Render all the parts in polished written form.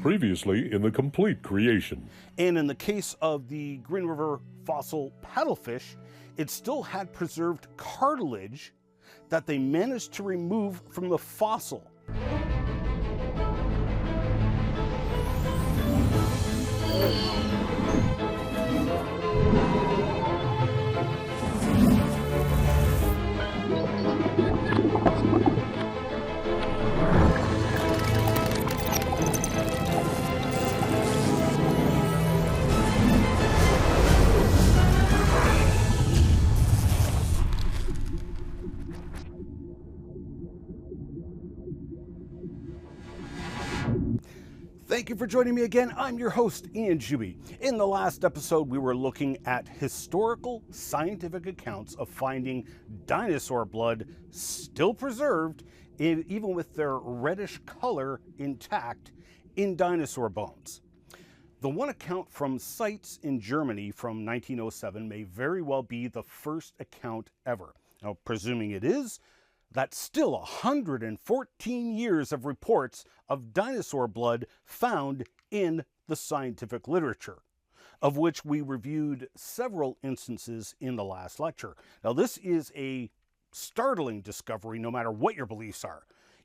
Previously in the complete creation. And in the case of the Green River fossil paddlefish, it still had preserved cartilage that they managed to remove from the fossil. Thank you for joining me again. I'm your host, Ian Juby. In the last episode, we were looking at historical scientific accounts of finding dinosaur blood still preserved, even with their reddish color intact, in dinosaur bones. The one account from Seitz in Germany from 1907 may very well be the first account ever. Now, presuming it is, that's still 114 years of reports of dinosaur blood found in the scientific literature, of which we reviewed several instances in the last lecture. Now, this is a startling discovery no matter what your beliefs are.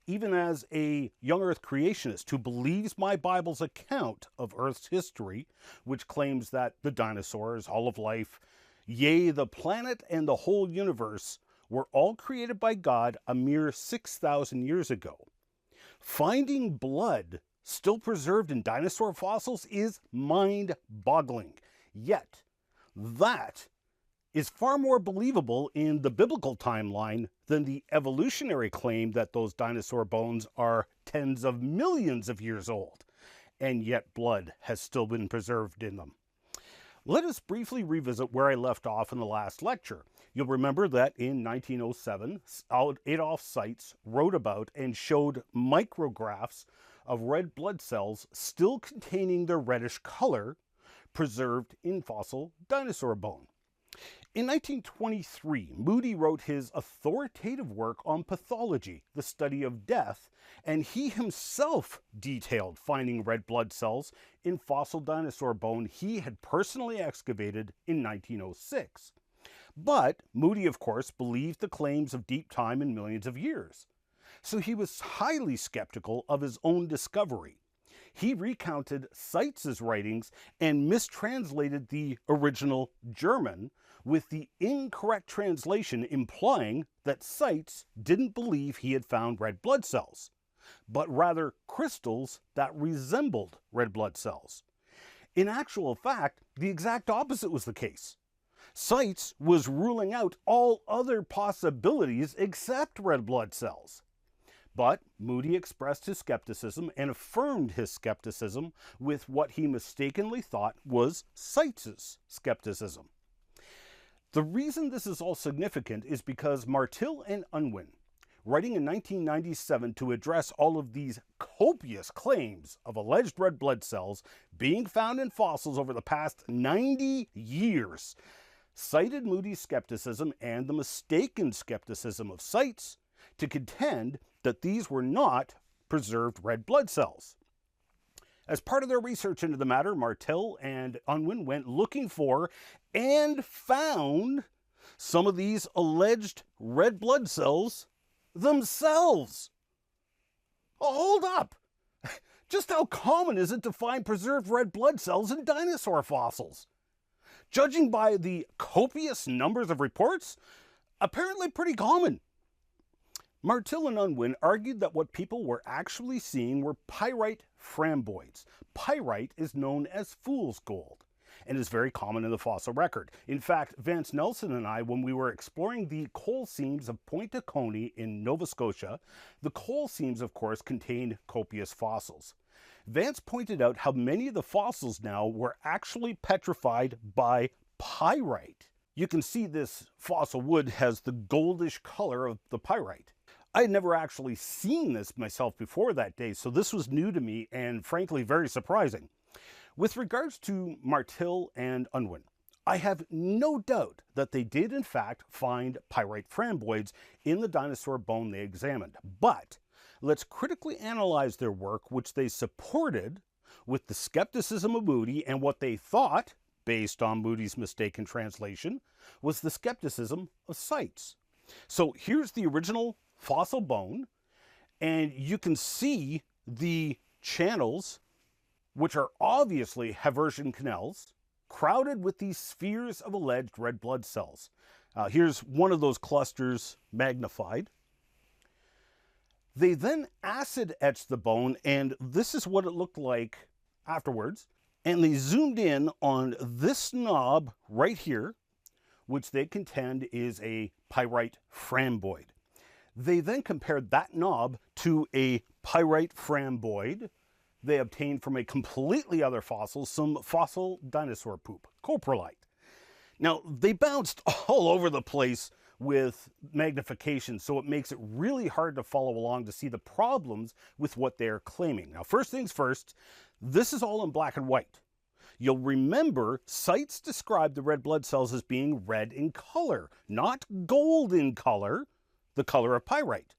Even as a young Earth creationist who believes my Bible's account of Earth's history, which claims that the dinosaurs, all of life, yea, the planet and the whole universe, were all created by God a mere 6,000 years ago. Finding blood still preserved in dinosaur fossils is mind-boggling. Yet, that is far more believable in the biblical timeline than the evolutionary claim that those dinosaur bones are tens of millions of years old, and yet blood has still been preserved in them. Let us briefly revisit where I left off in the last lecture. You'll remember that in 1907, Adolf Seitz wrote about and showed micrographs of red blood cells still containing their reddish color preserved in fossil dinosaur bone. In 1923, Moodie wrote his authoritative work on pathology, the study of death, and he himself detailed finding red blood cells in fossil dinosaur bone he had personally excavated in 1906. But Moodie, of course, believed the claims of deep time and millions of years. So he was highly skeptical of his own discovery. He recounted Seitz's writings and mistranslated the original German, with the incorrect translation implying that Seitz didn't believe he had found red blood cells, but rather crystals that resembled red blood cells. In actual fact, the exact opposite was the case. Seitz was ruling out all other possibilities except red blood cells. But Moodie expressed his skepticism and affirmed his skepticism with what he mistakenly thought was Seitz's skepticism. The reason this is all significant is because Martil and Unwin, writing in 1997 to address all of these copious claims of alleged red blood cells being found in fossils over the past 90 years, cited Moodie's skepticism and the mistaken skepticism of Seitz to contend that these were not preserved red blood cells. As part of their research into the matter, Martil and Unwin went looking for and found some of these alleged red blood cells themselves. Oh, hold up! Just how common is it to find preserved red blood cells in dinosaur fossils? Judging by the copious numbers of reports, apparently pretty common. Martil and Unwin argued that what people were actually seeing were pyrite framboids. Pyrite is known as fool's gold and is very common in the fossil record. In fact, Vance Nelson and I, when we were exploring the coal seams of Point Coney in Nova Scotia, the coal seams, of course, contained copious fossils. Vance pointed out how many of the fossils now were actually petrified by pyrite. You can see this fossil wood has the goldish color of the pyrite. I had never actually seen this myself before that day, so this was new to me and frankly very surprising. With regards to Martil and Unwin, I have no doubt that they did in fact find pyrite framboids in the dinosaur bone they examined, but let's critically analyze their work, which they supported with the skepticism of Moodie and what they thought, based on Moodie's mistaken translation, was the skepticism of Seitz. So here's the original fossil bone, and you can see the channels, which are obviously Haversian canals, crowded with these spheres of alleged red blood cells. Here's one of those clusters magnified. They then acid etched the bone, and this is what it looked like afterwards. And they zoomed in on this knob right here, which they contend is a pyrite framboid. They then compared that knob to a pyrite framboid they obtained from a completely other fossil, some fossil dinosaur poop, coprolite. Now, they bounced all over the place with magnification, so it makes it really hard to follow along to see the problems with what they're claiming. Now, first things first, this is all in black and white. You'll remember Seitz described the red blood cells as being red in color, not gold in color, the color of pyrite.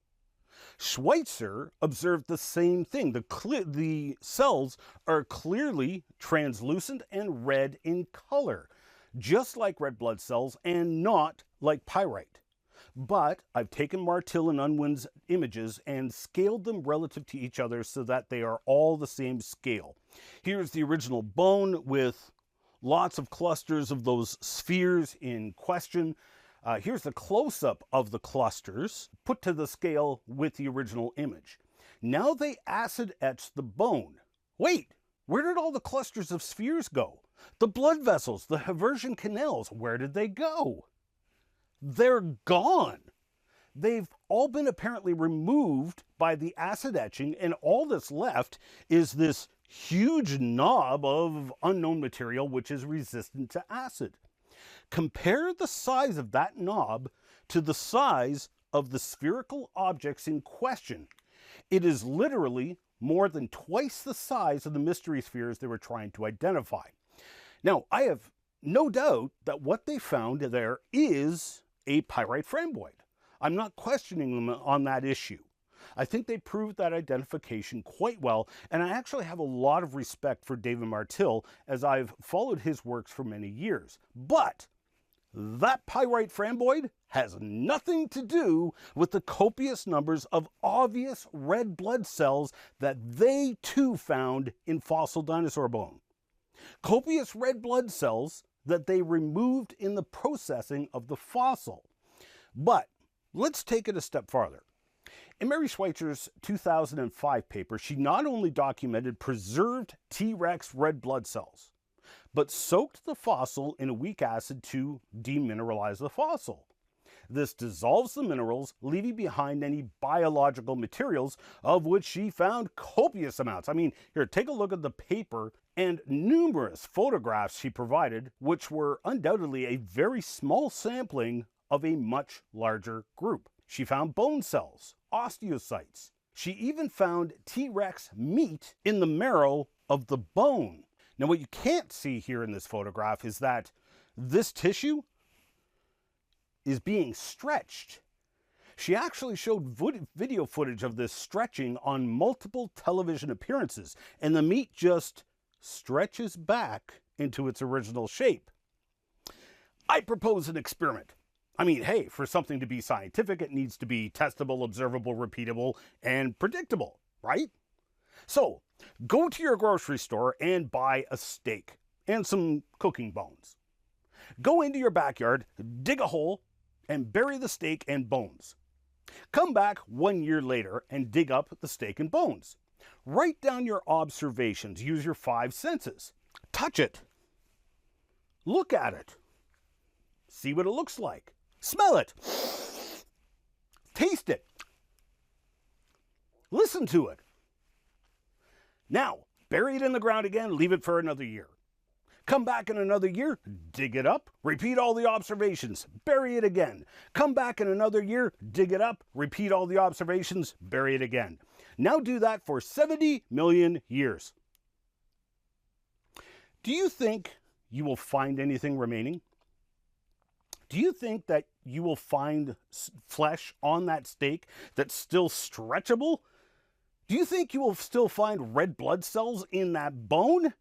Schweitzer observed the same thing. The cells are clearly translucent and red in color, just like red blood cells and not like pyrite. But I've taken Martil and Unwin's images and scaled them relative to each other so that they are all the same scale. Here's the original bone with lots of clusters of those spheres in question. Here's the close-up of the clusters put to the scale with the original image. Now they acid etched the bone. Wait, where did all the clusters of spheres go? The blood vessels, the Haversian canals, where did they go? They're gone. They've all been apparently removed by the acid etching, and all that's left is this huge knob of unknown material which is resistant to acid. Compare the size of that knob to the size of the spherical objects in question. It is literally more than twice the size of the mystery spheres they were trying to identify. Now, I have no doubt that what they found there is a pyrite framboid. I'm not questioning them on that issue. I think they proved that identification quite well, and I actually have a lot of respect for David Martil as I've followed his works for many years. But that pyrite framboid has nothing to do with the copious numbers of obvious red blood cells that they too found in fossil dinosaur bone. Copious red blood cells that they removed in the processing of the fossil. But let's take it a step farther. In Mary Schweitzer's 2005 paper, she not only documented preserved T-Rex red blood cells, but soaked the fossil in a weak acid to demineralize the fossil. This dissolves the minerals, leaving behind any biological materials, of which she found copious amounts. I mean, here, take a look at the paper and numerous photographs she provided, which were undoubtedly a very small sampling of a much larger group. She found bone cells, osteocytes. She even found T-Rex meat in the marrow of the bone. Now, what you can't see here in this photograph is that this tissue is being stretched. She actually showed video footage of this stretching on multiple television appearances, and the meat just stretches back into its original shape. I propose an experiment. I mean, hey, for something to be scientific, it needs to be testable, observable, repeatable, and predictable, right? So, go to your grocery store and buy a steak and some cooking bones. Go into your backyard, dig a hole, and bury the steak and bones. Come back 1 year later and dig up the steak and bones. Write down your observations. Use your 5 senses. Touch it. Look at it. See what it looks like. Smell it. Taste it. Listen to it. Now, bury it in the ground again, leave it for another year. Come back in another year, dig it up, repeat all the observations, bury it again. Come back in another year, dig it up, repeat all the observations, bury it again. Now do that for 70 million years. Do you think you will find anything remaining? Do you think that you will find flesh on that steak that's still stretchable? Do you think you will still find red blood cells in that bone?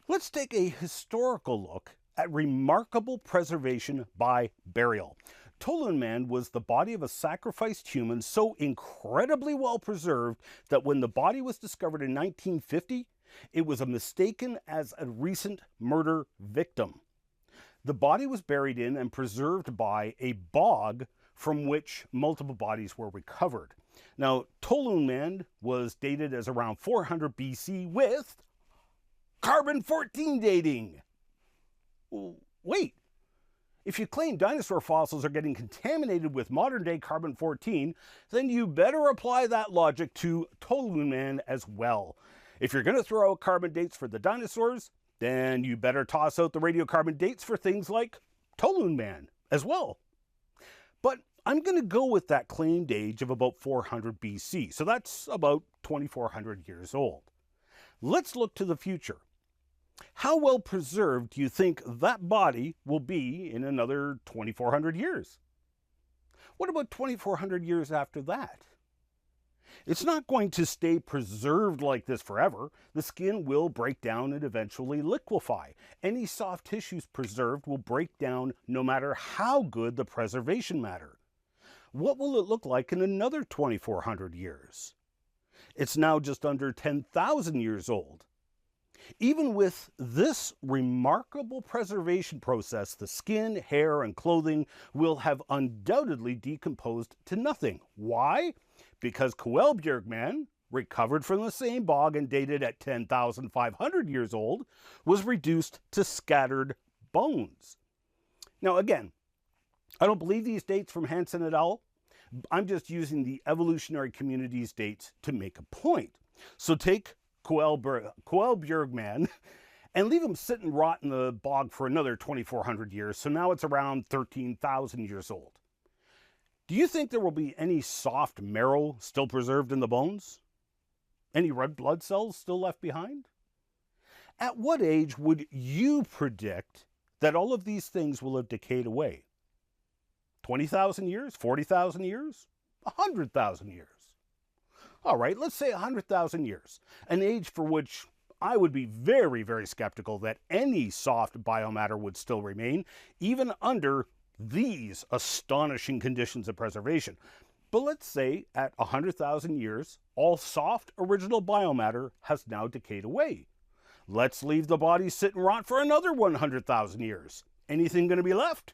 Let's take a historical look at remarkable preservation by burial. Tollund Man was the body of a sacrificed human so incredibly well preserved that when the body was discovered in 1950, it was mistaken as a recent murder victim. The body was buried in and preserved by a bog from which multiple bodies were recovered. Now, Tollund Man was dated as around 400 BC with carbon-14 dating. Wait, if you claim dinosaur fossils are getting contaminated with modern-day carbon-14, then you better apply that logic to Tollund Man as well. If you're going to throw out carbon dates for the dinosaurs, then you better toss out the radiocarbon dates for things like Tollund Man as well. But I'm going to go with that claimed age of about 400 BC, so that's about 2,400 years old. Let's look to the future. How well preserved do you think that body will be in another 2,400 years? What about 2,400 years after that? It's not going to stay preserved like this forever. The skin will break down and eventually liquefy. Any soft tissues preserved will break down no matter how good the preservation matter. What will it look like in another 2,400 years? It's now just under 10,000 years old. Even with this remarkable preservation process, the skin, hair, and clothing will have undoubtedly decomposed to nothing. Why? Because Coelbjerg Man, recovered from the same bog and dated at 10,500 years old, was reduced to scattered bones. Now again, I don't believe these dates from Hansen et al. I'm just using the evolutionary community's dates to make a point. So take Coelbjerg Man and leave him sit and rot in the bog for another 2,400 years. So now it's around 13,000 years old. Do you think there will be any soft marrow still preserved in the bones? Any red blood cells still left behind? At what age would you predict that all of these things will have decayed away? 20,000 years? 40,000 years? 100,000 years? All right, let's say 100,000 years, an age for which I would be very, very skeptical that any soft biomatter would still remain, even under these astonishing conditions of preservation. But let's say at 100,000 years, all soft original biomatter has now decayed away. Let's leave the body sit and rot for another 100,000 years. Anything going to be left?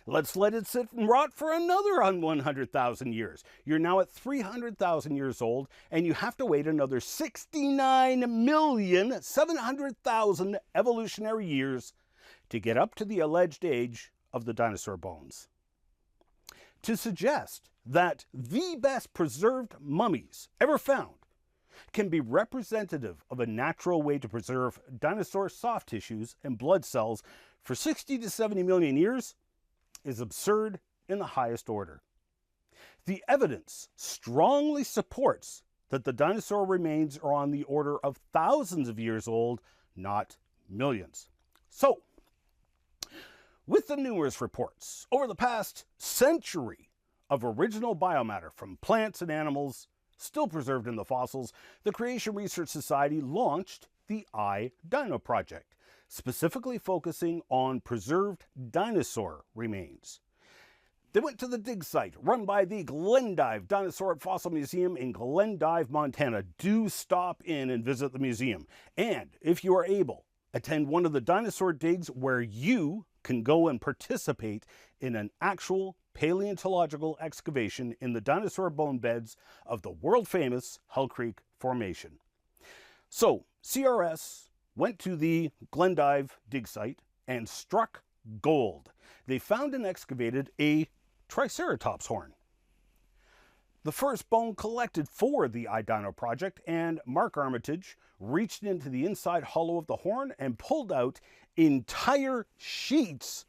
Let's let it sit and rot for another 100,000 years. You're now at 300,000 years old, and you have to wait another 69,700,000 evolutionary years to get up to the alleged age of the dinosaur bones. To suggest that the best preserved mummies ever found can be representative of a natural way to preserve dinosaur soft tissues and blood cells for 60 to 70 million years is absurd in the highest order. The evidence strongly supports that the dinosaur remains are on the order of thousands of years old, not millions. So, with the numerous reports over the past century of original biomatter from plants and animals still preserved in the fossils, the Creation Research Society launched the iDino project, specifically focusing on preserved dinosaur remains. They went to the dig site run by the Glendive Dinosaur Fossil Museum in Glendive, Montana. Do stop in and visit the museum. And if you are able, attend one of the dinosaur digs where you can go and participate in an actual paleontological excavation in the dinosaur bone beds of the world-famous Hell Creek Formation. So, CRS went to the Glendive dig site and struck gold. They found and excavated a Triceratops horn. The first bone collected for the iDino project, and Mark Armitage reached into the inside hollow of the horn and pulled out entire sheets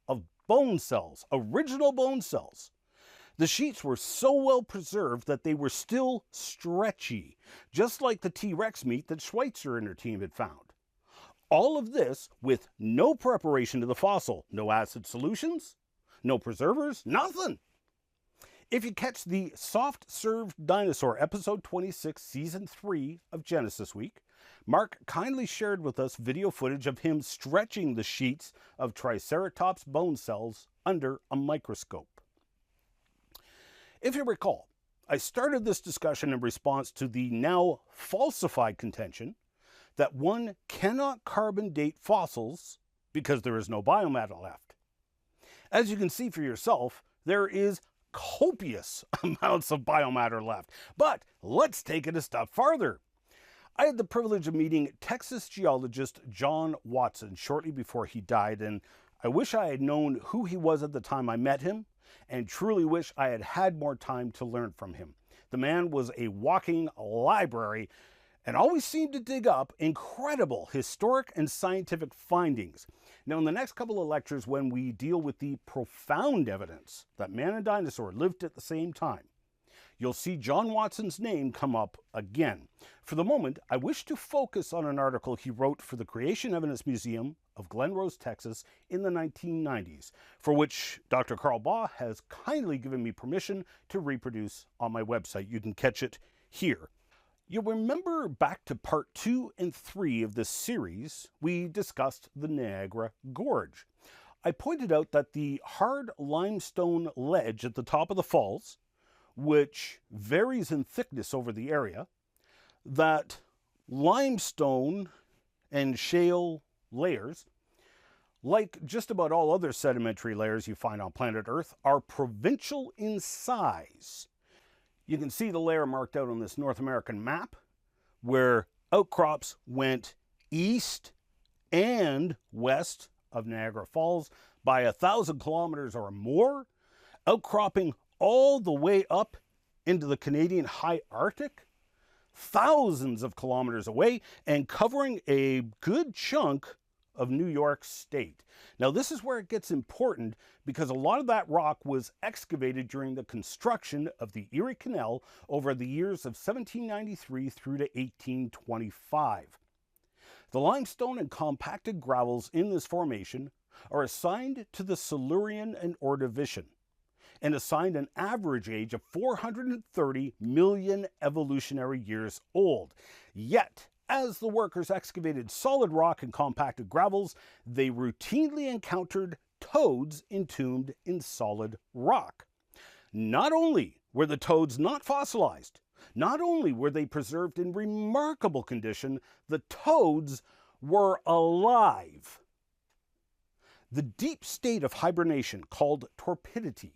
of bone cells, original bone cells. The sheets were so well preserved that they were still stretchy, just like the T-Rex meat that Schweitzer and her team had found. All of this with no preparation to the fossil, no acid solutions, no preservers, nothing. If you catch the Soft Served Dinosaur, episode 26, season 3 of Genesis Week, Mark kindly shared with us video footage of him stretching the sheets of Triceratops bone cells under a microscope. If you recall, I started this discussion in response to the now falsified contention that one cannot carbon date fossils because there is no biomatter left. As you can see for yourself, there is copious amounts of biomatter left. But let's take it a step farther. I had the privilege of meeting Texas geologist John Watson shortly before he died, and I wish I had known who he was at the time I met him, and truly wish I had had more time to learn from him. The man was a walking library and always seemed to dig up incredible historic and scientific findings. Now, in the next couple of lectures, when we deal with the profound evidence that man and dinosaur lived at the same time, you'll see John Watson's name come up again. For the moment, I wish to focus on an article he wrote for the Creation Evidence Museum of Glen Rose, Texas in the 1990s, for which Dr. Carl Baugh has kindly given me permission to reproduce on my website. You can catch it here. You'll remember back to part 2 and 3 of this series, we discussed the Niagara Gorge. I pointed out that the hard limestone ledge at the top of the falls, which varies in thickness over the area, that limestone and shale layers, like just about all other sedimentary layers you find on planet Earth, are provincial in size. You can see the layer marked out on this North American map, where outcrops went east and west of Niagara Falls by 1,000 kilometers or more, outcropping all the way up into the Canadian high Arctic, thousands of kilometers away, and covering a good chunk of New York State. Now, this is where it gets important, because a lot of that rock was excavated during the construction of the Erie Canal over the years of 1793 through to 1825. The limestone and compacted gravels in this formation are assigned to the Silurian and Ordovician, and assigned an average age of 430 million evolutionary years old. Yet, as the workers excavated solid rock and compacted gravels, they routinely encountered toads entombed in solid rock. Not only were the toads not fossilized, not only were they preserved in remarkable condition, the toads were alive. The deep state of hibernation, called torpidity,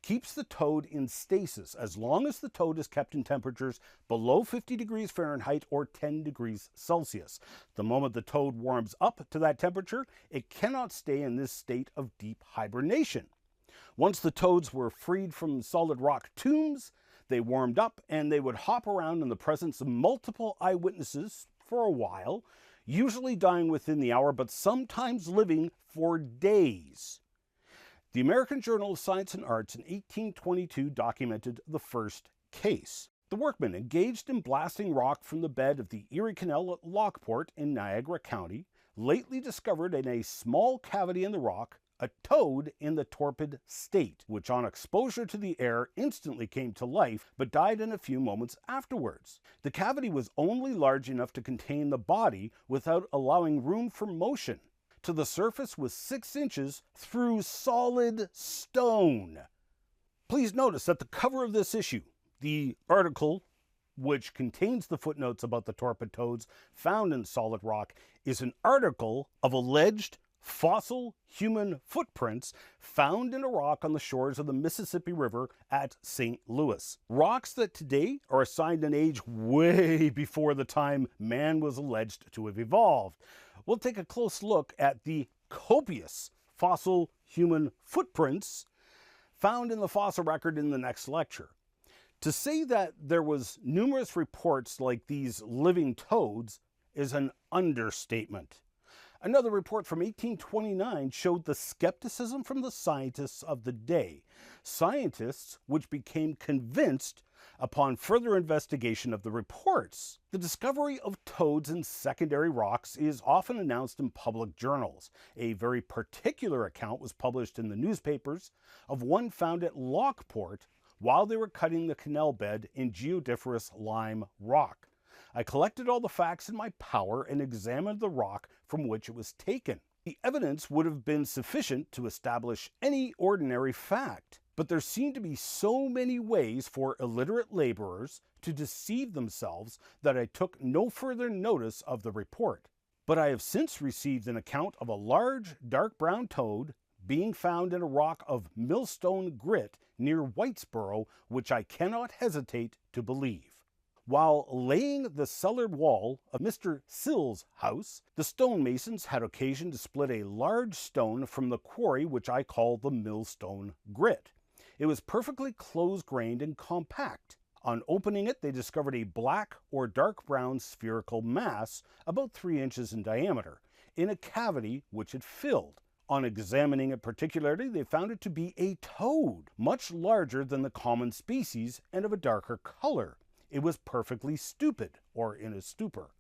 keeps the toad in stasis as long as the toad is kept in temperatures below 50 degrees Fahrenheit or 10 degrees Celsius. The moment the toad warms up to that temperature, it cannot stay in this state of deep hibernation. Once the toads were freed from solid rock tombs, they warmed up and they would hop around in the presence of multiple eyewitnesses for a while, usually dying within the hour, but sometimes living for days. The American Journal of Science and Arts in 1822 documented the first case. The workmen engaged in blasting rock from the bed of the Erie Canal at Lockport in Niagara County lately discovered in a small cavity in the rock a toad in the torpid state, which on exposure to the air instantly came to life but died in a few moments afterwards. The cavity was only large enough to contain the body without allowing room for motion. To the surface was 6 inches through solid stone. Please notice that the cover of this issue, the article which contains the footnotes about the torpid toads found in solid rock, is an article of alleged fossil human footprints found in a rock on the shores of the Mississippi River at St. Louis. Rocks that today are assigned an age way before the time man was alleged to have evolved. We'll take a close look at the copious fossil human footprints found in the fossil record in the next lecture. To say that there was numerous reports like these living toads is an understatement. Another report from 1829 showed the skepticism from the scientists of the day, scientists which became convinced upon further investigation of the reports. The discovery of toads in secondary rocks is often announced in public journals. A very particular account was published in the newspapers of one found at Lockport, while they were cutting the canal bed in geodiferous lime rock. I collected all the facts in my power and examined the rock from which it was taken. The evidence would have been sufficient to establish any ordinary fact, but there seemed to be so many ways for illiterate laborers to deceive themselves that I took no further notice of the report. But I have since received an account of a large dark brown toad being found in a rock of millstone grit near Whitesboro, which I cannot hesitate to believe. While laying the cellared wall of Mr. Sill's house, the stonemasons had occasion to split a large stone from the quarry which I call the millstone grit. It was perfectly close-grained and compact. On opening it, they discovered a black or dark brown spherical mass about 3 inches in diameter in a cavity which it filled. On examining it particularly, they found it to be a toad, much larger than the common species and of a darker color. It was perfectly stupid, or in a stupor.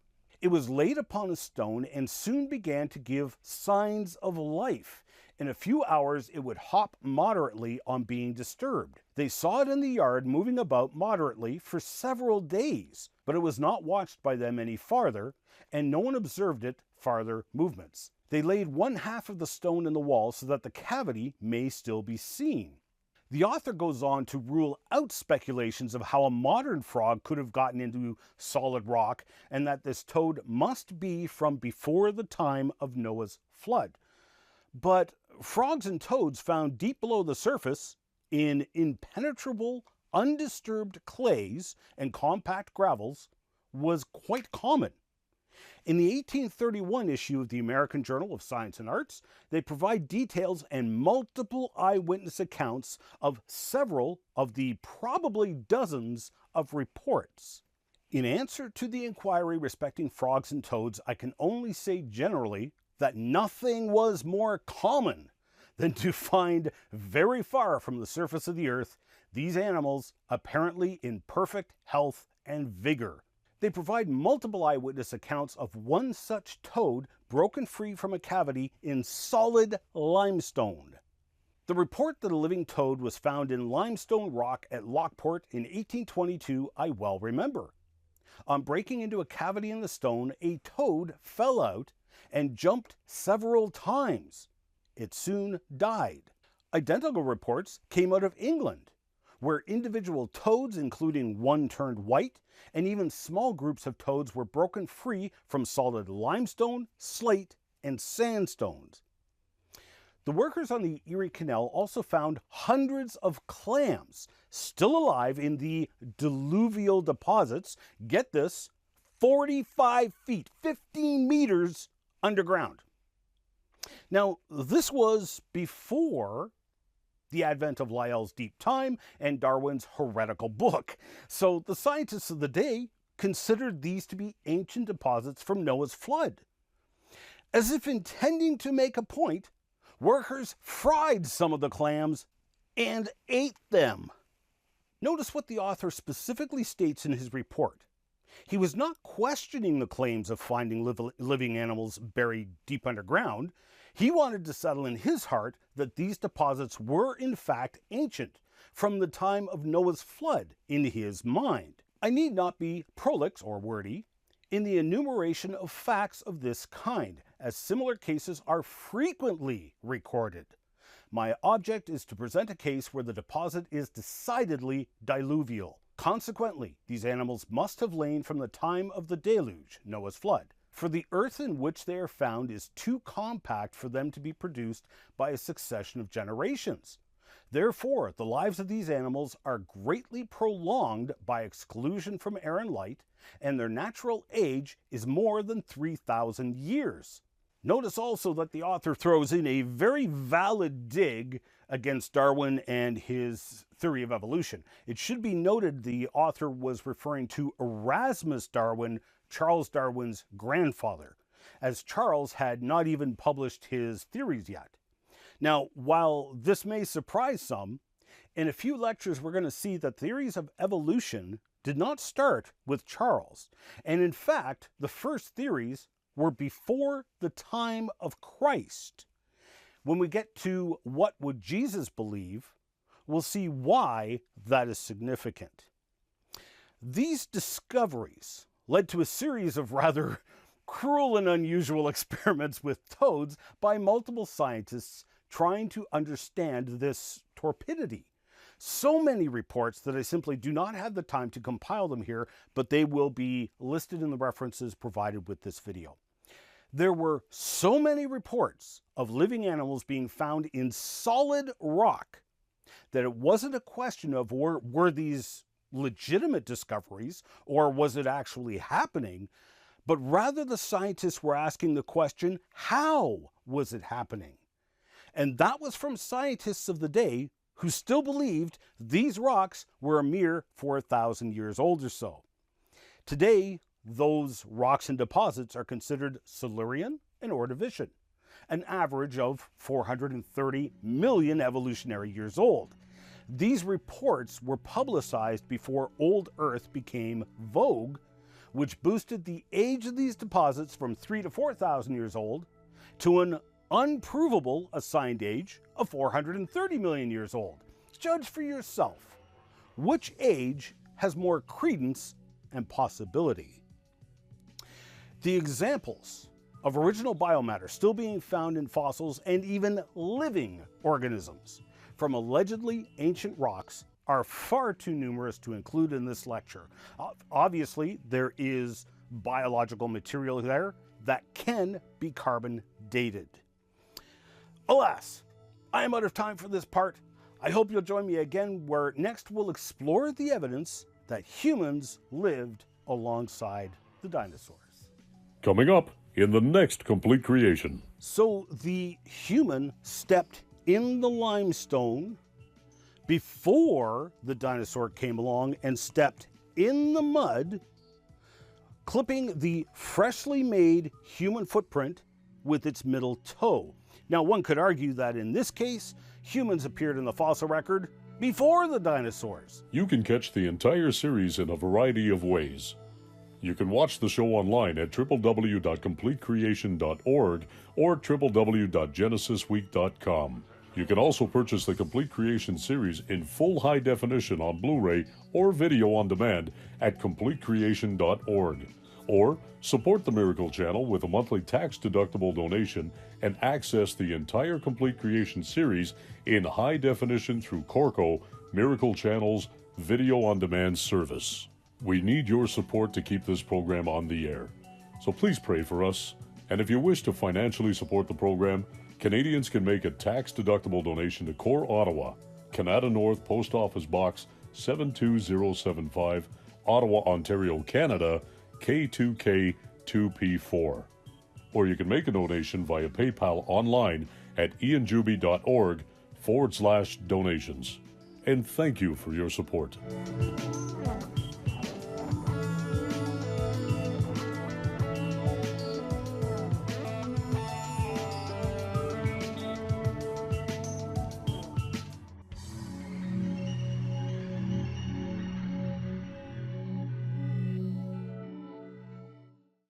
It was laid upon a stone and soon began to give signs of life. In a few hours, it would hop moderately on being disturbed. They saw it in the yard moving about moderately for several days, but it was not watched by them any farther, and no one observed it farther movements. They laid one half of the stone in the wall so that the cavity may still be seen. The author goes on to rule out speculations of how a modern frog could have gotten into solid rock, and that this toad must be from before the time of Noah's flood. But frogs and toads found deep below the surface in impenetrable, undisturbed clays and compact gravels was quite common. In the 1831 issue of the American Journal of Science and Arts, they provide details and multiple eyewitness accounts of several of the probably dozens of reports. In answer to the inquiry respecting frogs and toads, I can only say generally that nothing was more common than to find very far from the surface of the earth these animals apparently in perfect health and vigor. They provide multiple eyewitness accounts of one such toad broken free from a cavity in solid limestone. The report that a living toad was found in limestone rock at Lockport in 1822 I well remember. On breaking into a cavity in the stone, a toad fell out and jumped several times. It soon died. Identical reports came out of England, where individual toads, including one turned white, and even small groups of toads were broken free from solid limestone, slate, and sandstones. The workers on the Erie Canal also found hundreds of clams still alive in the diluvial deposits, get this, 45 feet, 15 meters underground. Now, this was before the advent of Lyell's Deep Time and Darwin's heretical book. So the scientists of the day considered these to be ancient deposits from Noah's flood. As if intending to make a point, workers fried some of the clams and ate them. Notice what the author specifically states in his report. He was not questioning the claims of finding living animals buried deep underground. He wanted to settle in his heart that these deposits were in fact ancient, from the time of Noah's flood in his mind. I need not be prolix or wordy in the enumeration of facts of this kind, as similar cases are frequently recorded. My object is to present a case where the deposit is decidedly diluvial. Consequently, these animals must have lain from the time of the deluge, Noah's flood, for the earth in which they are found is too compact for them to be produced by a succession of generations. Therefore, the lives of these animals are greatly prolonged by exclusion from air and light, and their natural age is more than 3,000 years. Notice also that the author throws in a very valid dig against Darwin and his theory of evolution. It should be noted the author was referring to Erasmus Darwin, Charles Darwin's grandfather, as Charles had not even published his theories yet. Now, while this may surprise some, in a few lectures we're going to see that theories of evolution did not start with Charles, and in fact, the first theories were before the time of Christ. When we get to what would Jesus believe, we'll see why that is significant. These discoveries led to a series of rather cruel and unusual experiments with toads by multiple scientists trying to understand this torpidity. So many reports that I simply do not have the time to compile them here, but they will be listed in the references provided with this video. There were so many reports of living animals being found in solid rock that it wasn't a question of were these legitimate discoveries or was it actually happening, but rather the scientists were asking the question, how was it happening? And that was from scientists of the day who still believed these rocks were a mere 4,000 years old or so. Today, those rocks and deposits are considered Silurian and Ordovician, an average of 430 million evolutionary years old. These reports were publicized before Old Earth became vogue, which boosted the age of these deposits from 3,000 to 4,000 years old to an unprovable assigned age of 430 million years old. Judge for yourself. Which age has more credence and possibility? The examples of original biomatter still being found in fossils and even living organisms from allegedly ancient rocks are far too numerous to include in this lecture. Obviously, there is biological material there that can be carbon dated. Alas, I am out of time for this part. I hope you'll join me again where next we'll explore the evidence that humans lived alongside the dinosaurs. Coming up in the next complete creation. So the human stepped in the limestone before the dinosaur came along and stepped in the mud, clipping the freshly made human footprint with its middle toe. Now, one could argue that in this case, humans appeared in the fossil record before the dinosaurs. You can catch the entire series in a variety of ways. You can watch the show online at www.completecreation.org or www.genesisweek.com. You can also purchase the Complete Creation series in full high definition on Blu-ray or video on demand at completecreation.org. Or support the Miracle Channel with a monthly tax-deductible donation and access the entire Complete Creation series in high definition through Corco, Miracle Channel's video-on-demand service. We need your support to keep this program on the air. So please pray for us. And if you wish to financially support the program, Canadians can make a tax-deductible donation to Core Ottawa, Canada North Post Office Box 72075, Ottawa, Ontario, Canada, K2K2P4. Or you can make a donation via PayPal online at ianjuby.org/donations. And thank you for your support.